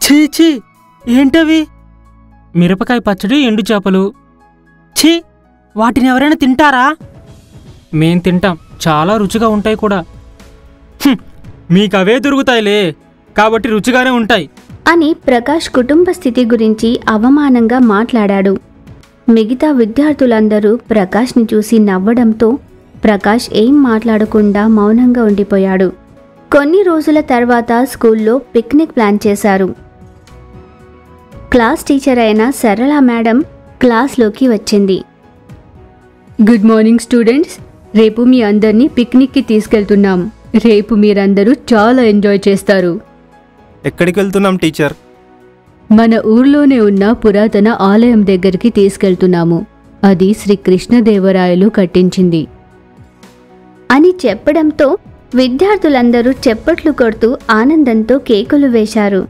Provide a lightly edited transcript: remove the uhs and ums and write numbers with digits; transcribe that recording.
ఛీ ఛీ, ఏంటవి? మిరపకాయ పచ్చడి, ఎండు చేపలు. ఛీ, వాటిని ఎవరైనా తింటారా? మేం తింటాం, చాలా రుచిగా ఉంటాయి కూడా. మీకవే దొరుకుతాయిలే, కాబట్టి రుచిగానే ఉంటాయి అని ప్రకాష్ కుటుంబ స్థితి గురించి అవమానంగా మాట్లాడాడు. మిగతా విద్యార్థులందరూ ప్రకాష్ని చూసి నవ్వడంతో ప్రకాష్ ఏం మాట్లాడకుండా మౌనంగా ఉండిపోయాడు. కొన్ని రోజుల తర్వాత స్కూల్లో పిక్నిక్ ప్లాన్ చేశారు. క్లాస్ టీచర్ అయిన సరళ మేడం క్లాస్లోకి వచ్చింది. గుడ్ మార్నింగ్ స్టూడెంట్స్, రేపు మీ అందరినీ పిక్నిక్కి తీసుకెళ్తున్నాం. రేపు మీరందరూ చాలా ఎంజాయ్ చేస్తారు. ఎక్కడికి వెళ్తున్నాం టీచర్? మన ఊర్లోనే ఉన్న పురాతన ఆలయం దగ్గరికి తీసుకెళ్తున్నాము. అది శ్రీ కృష్ణదేవరాయలు కట్టించింది అని చెప్పడంతో విద్యార్థులందరూ చప్పట్లు కొడుతూ ఆనందంతో కేకులు వేశారు.